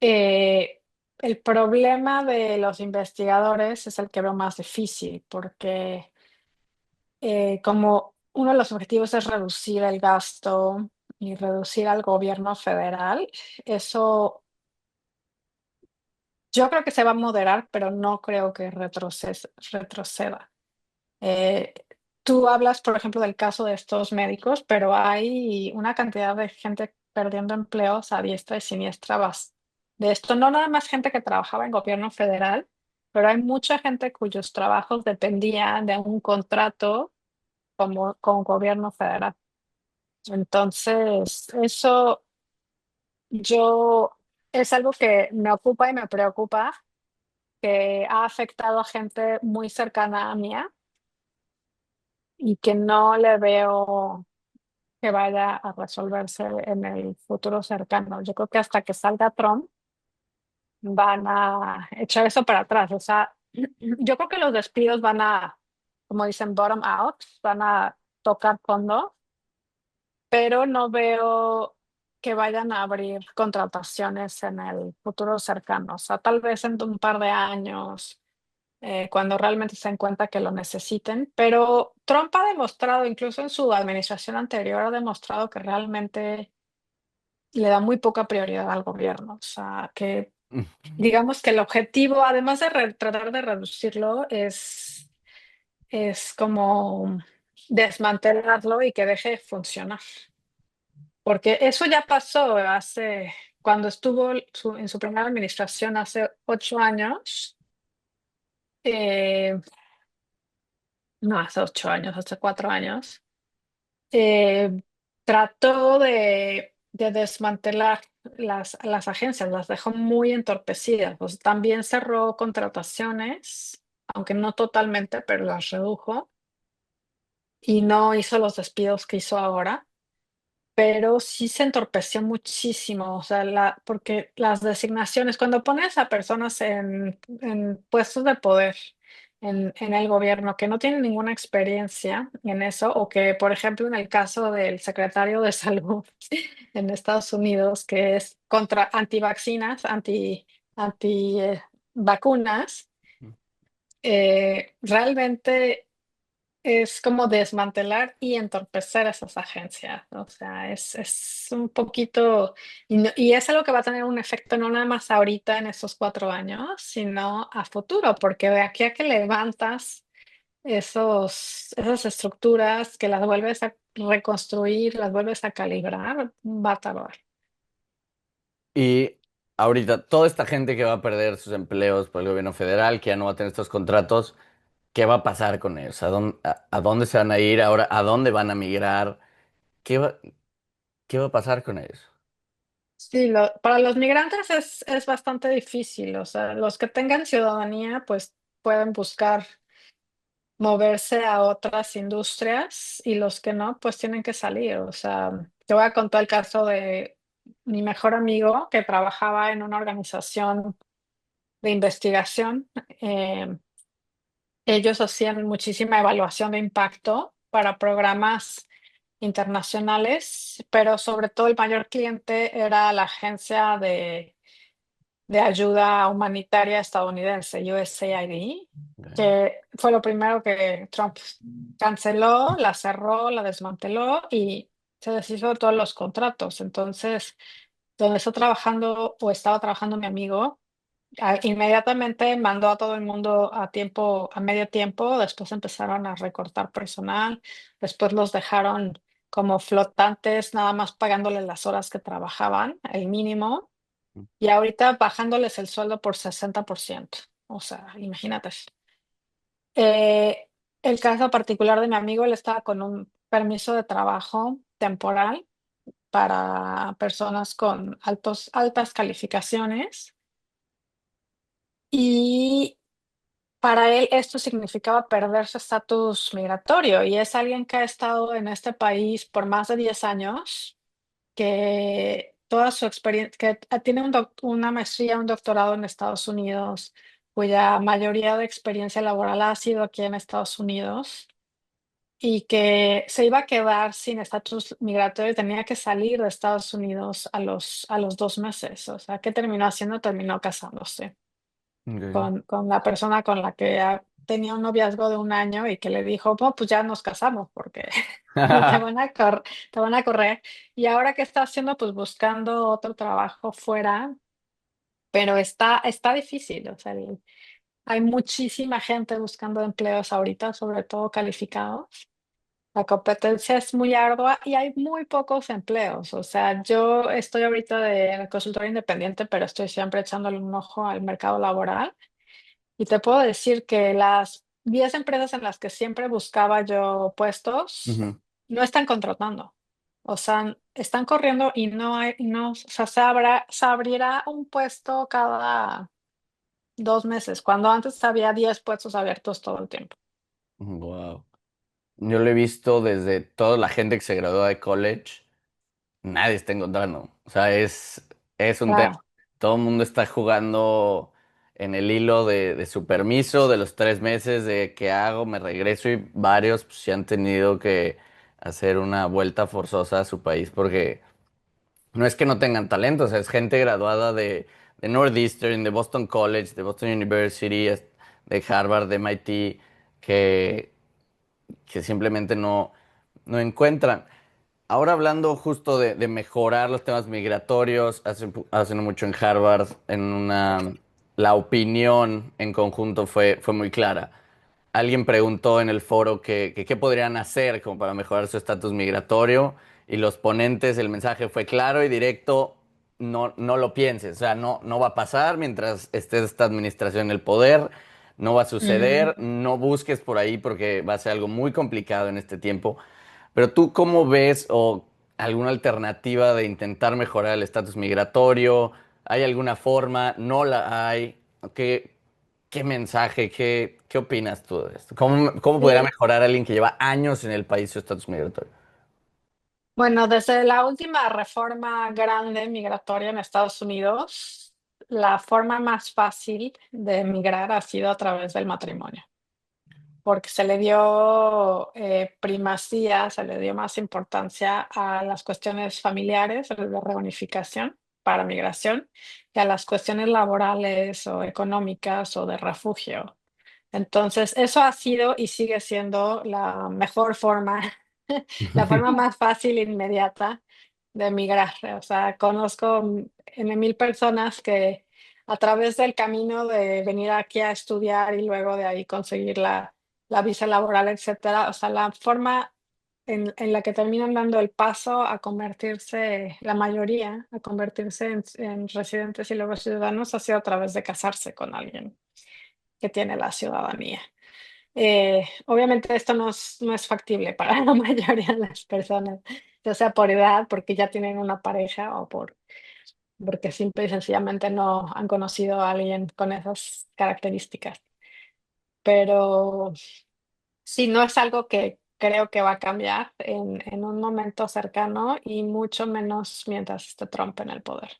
Eh, el problema de los investigadores es el que veo más difícil, porque como uno de los objetivos es reducir el gasto y reducir al gobierno federal, eso yo creo que se va a moderar, pero no creo que retroceda. Eh, Tú hablas, por ejemplo, del caso de estos médicos, pero hay una cantidad de gente perdiendo empleos a diestra y siniestra de esto. No nada más gente que trabajaba en gobierno federal, pero hay mucha gente cuyos trabajos dependían de un contrato como con gobierno federal. Entonces, eso yo es algo que me ocupa y me preocupa, que ha afectado a gente muy cercana a mí y que no le veo que vaya a resolverse en el futuro cercano. Yo creo que hasta que salga Trump van a echar eso para atrás. O sea, yo creo que los despidos van a, como dicen, bottom out, van a tocar fondo, pero no veo que vayan a abrir contrataciones en el futuro cercano. O sea, tal vez en un par de años, cuando realmente se den cuenta que lo necesiten. Pero Trump ha demostrado, incluso en su administración anterior, ha demostrado que realmente le da muy poca prioridad al gobierno. O sea, que digamos que el objetivo, además de tratar de reducirlo, es como desmantelarlo y que deje de funcionar. Porque eso ya pasó cuando estuvo en su primera administración hace 8 años. eh, no, hace 8 años, hace 4 años. eh, Trató de desmantelar las agencias, las dejó muy entorpecidas. Pues también cerró contrataciones, aunque no totalmente, pero las redujo y no hizo los despidos que hizo ahora. Pero sí se entorpeció muchísimo, o sea, porque las designaciones, cuando pones a personas en puestos de poder en el gobierno que no tienen ninguna experiencia en eso, o que, por ejemplo, en el caso del secretario de salud en Estados Unidos, que es contra antivacunas, vacunas, realmente es como desmantelar y entorpecer esas agencias. O sea, es un poquito, y es algo que va a tener un efecto no nada más ahorita en esos 4 años, sino a futuro, porque de aquí a que levantas esas estructuras, que las vuelves a reconstruir, las vuelves a calibrar, va a tardar. Y ahorita, toda esta gente que va a perder sus empleos por el gobierno federal, que ya no va a tener estos contratos, ¿qué va a pasar con ellos? A dónde se van a ir ahora? ¿A dónde van a migrar? ¿Qué va a pasar con ellos? Sí, para los migrantes es bastante difícil. O sea, los que tengan ciudadanía, pues pueden buscar moverse a otras industrias y los que no, pues tienen que salir. O sea, te voy a contar el caso de mi mejor amigo que trabajaba en una organización de investigación. Eh, Ellos hacían muchísima evaluación de impacto para programas internacionales, pero sobre todo el mayor cliente era la agencia de ayuda humanitaria estadounidense, USAID, que fue lo primero que Trump canceló, la cerró, la desmanteló y se deshizo de todos los contratos. Entonces, donde está trabajando o estaba trabajando mi amigo, inmediatamente mandó a todo el mundo a medio tiempo, después empezaron a recortar personal, después los dejaron como flotantes, nada más pagándoles las horas que trabajaban, el mínimo, y ahorita bajándoles el sueldo por 60%. O sea, imagínate. Eh, el caso particular de mi amigo, él estaba con un permiso de trabajo temporal para personas con altas calificaciones y para él esto significaba perder su estatus migratorio y es alguien que ha estado en este país por más de 10 años, que toda su experiencia, que tiene una maestría, un doctorado en Estados Unidos, cuya mayoría de experiencia laboral ha sido aquí en Estados Unidos. y que se iba a quedar sin estatus migratorio y tenía que salir de Estados Unidos a los 2 meses. O sea, ¿qué terminó haciendo? Terminó casándose Ok. con la persona con la que tenía un noviazgo de 1 año y que le dijo, "Oh, pues ya nos casamos porque te van a te van a correr". Y ahora qué está haciendo, pues buscando otro trabajo fuera, pero está difícil. O sea, hay muchísima gente buscando empleos ahorita, sobre todo calificados. La competencia es muy ardua y hay muy pocos empleos. O sea, yo estoy ahorita de consultora independiente, pero estoy siempre echándole un ojo al mercado laboral. Y te puedo decir que las 10 empresas en las que siempre buscaba yo puestos Ujú. no están contratando. O sea, están corriendo y no hay, no, o sea, se abrirá un puesto cada 2 meses, cuando antes había 10 puestos abiertos todo el tiempo. Wow. Yo lo he visto desde toda la gente que se graduó de college. Nadie está encontrando. O sea, es un tema. Claro. Todo el mundo está jugando en el hilo de su permiso, de los 3 meses, de qué hago, me regreso y varios pues, sí han tenido que hacer una vuelta forzosa a su país porque no es que no tengan talento, o sea, es gente graduada de Northeastern, de Boston College, de Boston University, de Harvard, de MIT, que, que simplemente no encuentran. Ahora hablando justo de mejorar los temas migratorios, hace no mucho en Harvard, la opinión en conjunto fue muy clara. Alguien preguntó en el foro que qué podrían hacer como para mejorar su estatus migratorio y los ponentes, el mensaje fue claro y directo, no lo pienses, o sea, no va a pasar mientras esté esta administración en el poder, no va a Mm. suceder, no busques por ahí porque va a ser algo muy complicado en este tiempo. Pero tú, ¿cómo ves o alguna alternativa de intentar mejorar el estatus migratorio? ¿Hay alguna forma? ¿No la hay? ¿Qué, qué mensaje, qué opinas tú de esto? ¿Cómo podría Sí. mejorar alguien que lleva años en el país su estatus migratorio? Bueno, desde la última reforma grande migratoria en Estados Unidos, la forma más fácil de emigrar ha sido a través del matrimonio, porque se le dio primacía, se le dio más importancia a las cuestiones familiares, de reunificación para migración, que a las cuestiones laborales o económicas o de refugio. Entonces, eso ha sido y sigue siendo la mejor forma, la forma más fácil e inmediata de emigrar. O sea, conozco N mil personas que a través del camino de venir aquí a estudiar y luego de ahí conseguir la visa laboral, etcétera. O sea, la forma en la que terminan dando el paso a convertirse, la mayoría, a convertirse en residentes y luego ciudadanos, ha sido a través de casarse con alguien que tiene la ciudadanía. Obviamente esto no es factible para la mayoría de las personas, ya sea por edad, porque ya tienen una pareja o porque simple y sencillamente no han conocido a alguien con esas características. Pero sí, no es algo que creo que va a cambiar en un momento cercano y mucho menos mientras esté Trump en el poder.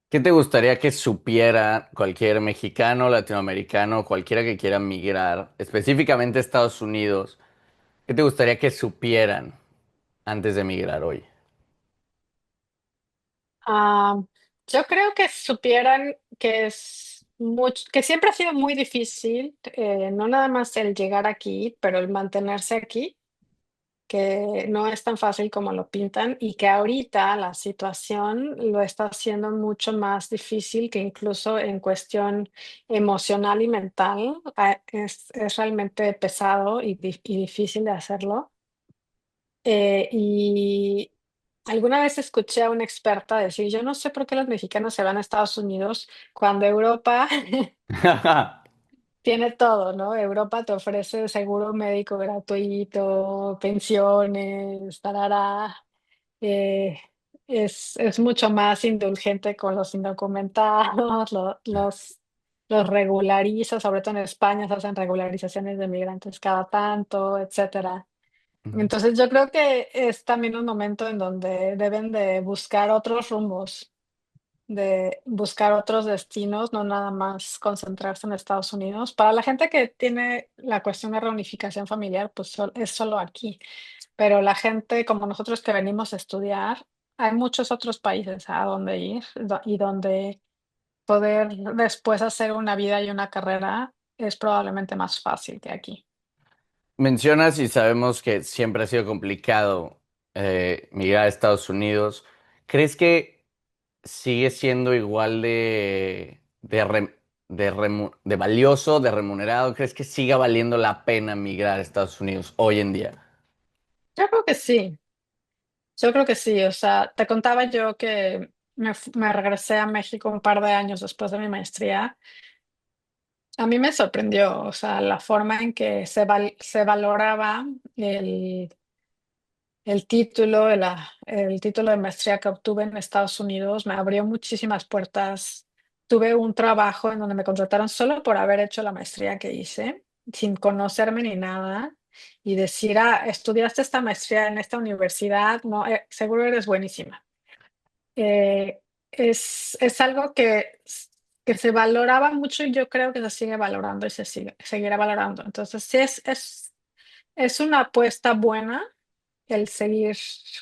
¿Qué te gustaría que supiera cualquier mexicano, latinoamericano, cualquiera que quiera migrar, específicamente a Estados Unidos? ¿Qué te gustaría que supieran antes de migrar hoy? Ah, yo creo que supieran que que siempre ha sido muy difícil, no nada más el llegar aquí, pero el mantenerse aquí, que no es tan fácil como lo pintan y que ahorita la situación lo está haciendo mucho más difícil, que incluso en cuestión emocional y mental, es realmente pesado y difícil de hacerlo. Y alguna vez escuché a una experta decir, yo no sé por qué los mexicanos se van a Estados Unidos cuando Europa tiene todo, ¿no? Europa te ofrece seguro médico gratuito, pensiones, tarara. eh, es mucho más indulgente con los indocumentados, los regulariza, sobre todo en España se hacen regularizaciones de migrantes cada tanto, etcétera. Entonces, yo creo que es también un momento en donde deben de buscar otros rumbos, de buscar otros destinos, no nada más concentrarse en Estados Unidos. Para la gente que tiene la cuestión de reunificación familiar, pues es solo aquí, pero la gente como nosotros que venimos a estudiar, hay muchos otros países a donde ir y donde poder después hacer una vida y una carrera es probablemente más fácil que aquí. Mencionas y sabemos que siempre ha sido complicado migrar a Estados Unidos. ¿Crees que sigue siendo igual de valioso, de remunerado? ¿Crees que siga valiendo la pena migrar a Estados Unidos hoy en día? Yo creo que sí, yo creo que sí. O sea, te contaba yo que me regresé a México un par de años después de mi maestría. A mí me sorprendió, o sea, la forma en que se valoraba el, el título de maestría que obtuve en Estados Unidos. Me abrió muchísimas puertas. Tuve un trabajo en donde me contrataron solo por haber hecho la maestría que hice, sin conocerme ni nada, y decir, ah, estudiaste esta maestría en esta universidad, no, seguro eres buenísima. Eh, es algo que se valoraba mucho y yo creo que se sigue valorando y seguirá valorando. Entonces, sí es una apuesta buena el seguir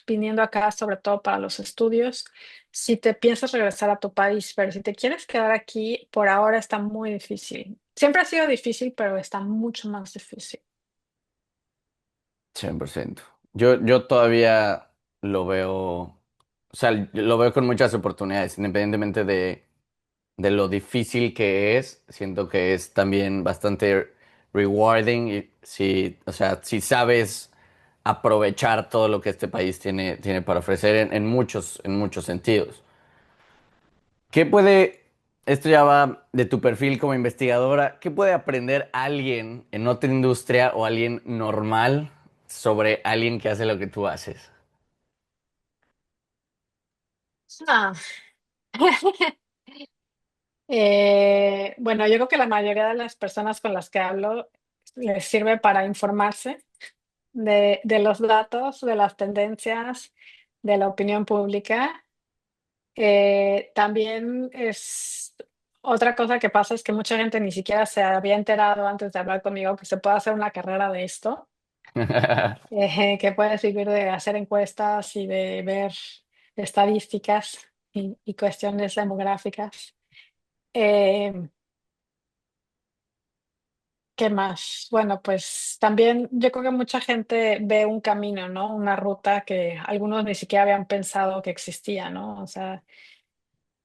viniendo acá, sobre todo para los estudios. Si te piensas regresar a tu país, pero si te quieres quedar aquí, por ahora está muy difícil. Siempre ha sido difícil, pero está mucho más difícil. 100%. Yo todavía lo veo, o sea, lo veo con muchas oportunidades, independientemente de lo difícil que es, siento que es también bastante rewarding y si, o sea, si sabes aprovechar todo lo que este país tiene para ofrecer en muchos sentidos. ¿Qué puede, esto ya va de tu perfil como investigadora, qué puede aprender alguien en otra industria o alguien normal sobre alguien que hace lo que tú haces? Ah. Bueno, yo creo que la mayoría de las personas con las que hablo les sirve para informarse de los datos, de las tendencias, de la opinión pública. También es otra cosa que pasa es que mucha gente ni siquiera se había enterado antes de hablar conmigo que se puede hacer una carrera de esto, que puede servir de hacer encuestas y de ver estadísticas y cuestiones demográficas. Eh, ¿Qué más? Bueno, pues también yo creo que mucha gente ve un camino, ¿no? Una ruta que algunos ni siquiera habían pensado que existía, ¿no? O sea,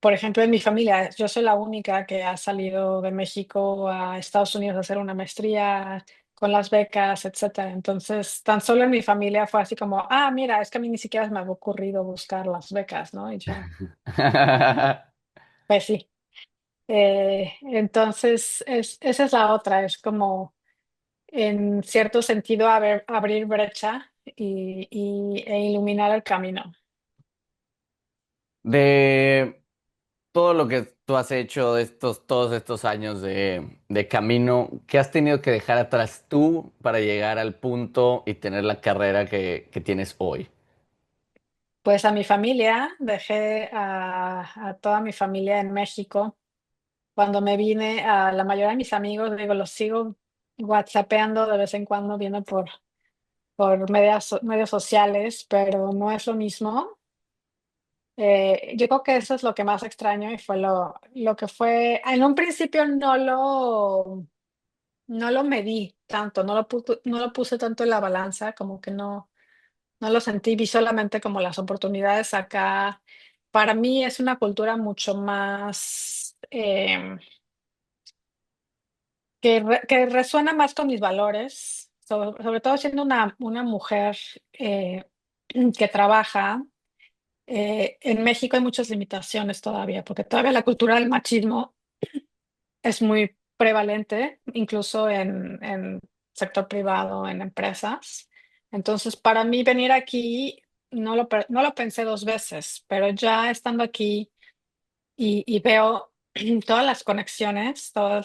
por ejemplo, en mi familia, yo soy la única que ha salido de México a Estados Unidos a hacer una maestría con las becas, etcétera. Entonces, tan solo en mi familia fue así como, ah, mira, es que a mí ni siquiera me había ocurrido buscar las becas, ¿no? Y yo, pues sí. Entonces, esa es la otra, es como en cierto sentido abrir brecha e iluminar el camino. De todo lo que tú has hecho de todos estos años de camino, ¿qué has tenido que dejar atrás tú para llegar al punto y tener la carrera que tienes hoy? Pues a mi familia, dejé a toda mi familia en México. Cuando me vine, a la mayoría de mis amigos, digo, los sigo whatsappeando de vez en cuando, viendo por medios sociales, pero no es lo mismo. Yo creo que eso es lo que más extraño y fue lo que fue. En un principio no lo medí tanto, no lo puse tanto en la balanza, como que no lo sentí, vi solamente como las oportunidades acá. Para mí es una cultura mucho más, que resuena más con mis valores, sobre todo siendo una mujer eh, que trabaja. En México hay muchas limitaciones todavía, porque todavía la cultura del machismo es muy prevalente, incluso en sector privado, en empresas. Entonces, para mí venir aquí no lo pensé dos veces, pero ya estando aquí y veo todas las conexiones, o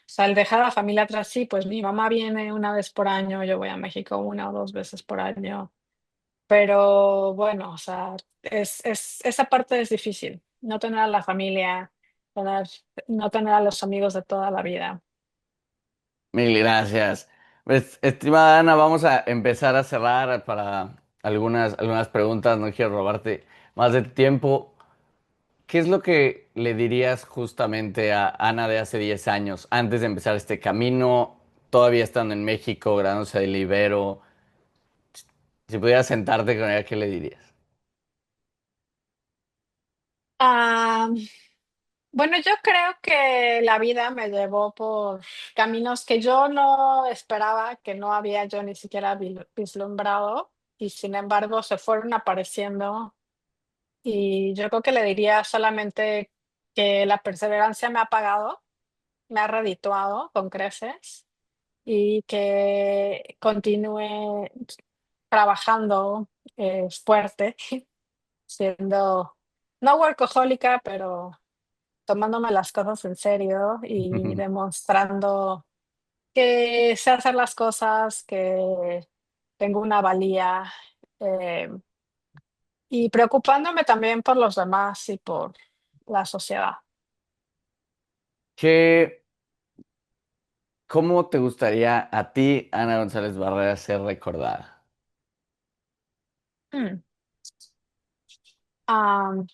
sea, el dejar a la familia atrás, sí, pues mi mamá viene una vez por año, yo voy a México una o dos veces por año, pero bueno, o sea, esa parte es difícil, no tener a la familia, tener, no tener a los amigos de toda la vida. Mil gracias. Pues, estimada Ana, vamos a empezar a cerrar para algunas preguntas. No quiero robarte más de tu tiempo. ¿Qué es lo que le dirías justamente a Ana de hace 10 años, antes de empezar este camino, todavía estando en México, graduándose de Libero? Si pudieras sentarte con ella, ¿qué le dirías? Ah, bueno, yo creo que la vida me llevó por caminos que yo no esperaba, que no había yo ni siquiera vislumbrado, y sin embargo se fueron apareciendo. Y yo creo que le diría solamente que la perseverancia me ha pagado, me ha redituado con creces y que continúe trabajando fuerte, siendo no workahólica, pero tomándome las cosas en serio y demostrando que sé hacer las cosas, que tengo una valía, eh, y preocupándome también por los demás y por la sociedad. ¿Qué, cómo te gustaría a ti, Ana González Barrera, ser recordada? Mm. Am,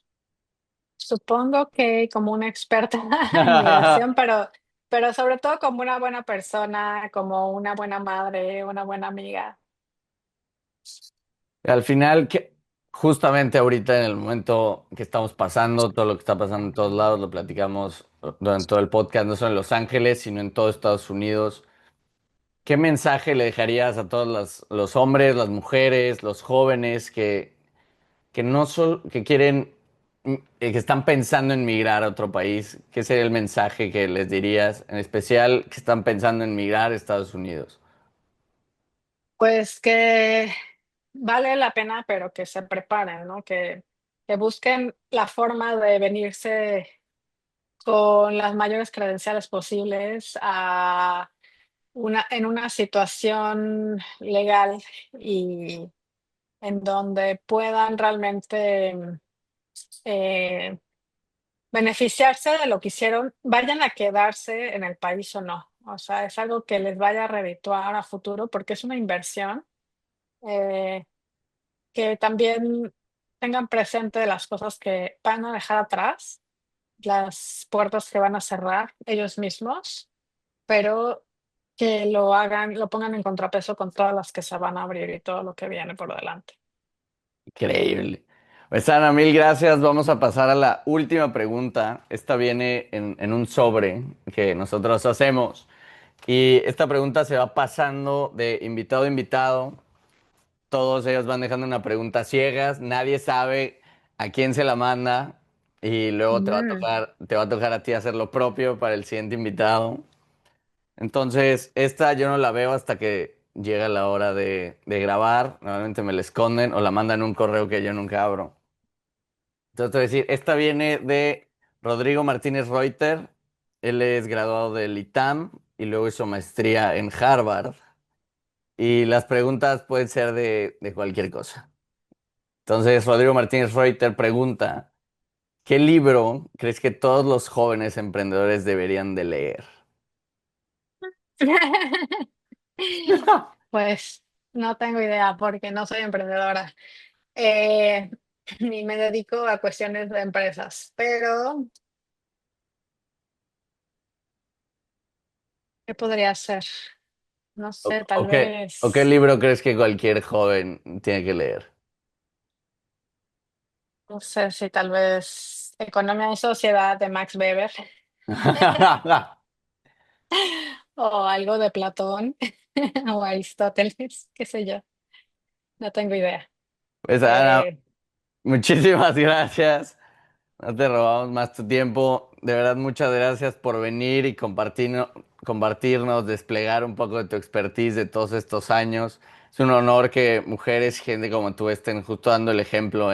Supongo que como una experta en migración, pero sobre todo como una buena persona, como una buena madre, una buena amiga. Al final, justamente ahorita en el momento que estamos pasando, todo lo que está pasando en todos lados, lo platicamos durante todo el podcast, no solo en Los Ángeles, sino en todo Estados Unidos. ¿Qué mensaje le dejarías a todos los hombres, las mujeres, los jóvenes que no solo, que quieren, que están pensando en migrar a otro país? ¿Qué sería el mensaje que les dirías, en especial que están pensando en migrar a Estados Unidos? Pues que vale la pena, pero que se preparen, ¿no? Que busquen la forma de venirse con las mayores credenciales posibles a en una situación legal y en donde puedan realmente eh, beneficiarse de lo que hicieron, vayan a quedarse en el país o no. O sea, es algo que les vaya a redituar a futuro porque es una inversión. eh, que también tengan presente las cosas que van a dejar atrás, las puertas que van a cerrar ellos mismos, pero que lo hagan, lo pongan en contrapeso con todas las que se van a abrir y todo lo que viene por delante. Increíble. Pues Ana, mil gracias. Vamos a pasar a la última pregunta. Esta viene en un sobre que nosotros hacemos. Y esta pregunta se va pasando de invitado a invitado. Todos ellos van dejando una pregunta ciegas. Nadie sabe a quién se la manda. Y luego Mm. te va a tocar a ti hacer lo propio para el siguiente invitado. Entonces, esta yo no la veo hasta que llega la hora de grabar. Normalmente me la esconden o la mandan un correo que yo nunca abro. Entonces, te voy a decir, esta viene de Rodrigo Martínez Reuter. Él es graduado del ITAM y luego hizo maestría en Harvard. Y las preguntas pueden ser de cualquier cosa. Entonces, Rodrigo Martínez Reuter pregunta, ¿qué libro crees que todos los jóvenes emprendedores deberían de leer? Pues no tengo idea porque no soy emprendedora, eh, ni me dedico a cuestiones de empresas, pero ¿qué podría ser? No sé, tal O qué vez, libro crees que cualquier joven tiene que leer? no sé si tal vez Economía y Sociedad de Max Weber o algo de Platón o Aristóteles, qué sé yo, no tengo idea. Pues Ana, Eh, muchísimas gracias. No te robamos más tu tiempo. De verdad, muchas gracias por venir y compartirnos, desplegar un poco de tu expertise de todos estos años. Es un honor que mujeres, gente como tú, estén justo dando el ejemplo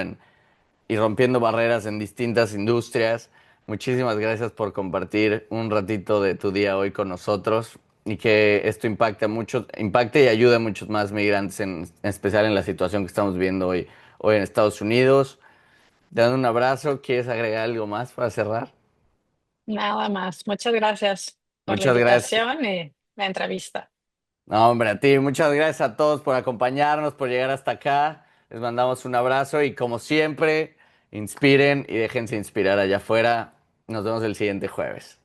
y rompiendo barreras en distintas industrias. Muchísimas gracias por compartir un ratito de tu día hoy con nosotros. y que esto impacte y ayude a muchos más migrantes, en especial en la situación que estamos viendo hoy en Estados Unidos. Te dando un abrazo. ¿Quieres agregar algo más para cerrar? Nada más. Muchas gracias por la Muchas gracias. invitación y la entrevista. No, hombre, a ti. Muchas gracias a todos por acompañarnos, por llegar hasta acá. Les mandamos un abrazo y como siempre, inspiren y déjense inspirar allá afuera. Nos vemos el siguiente jueves.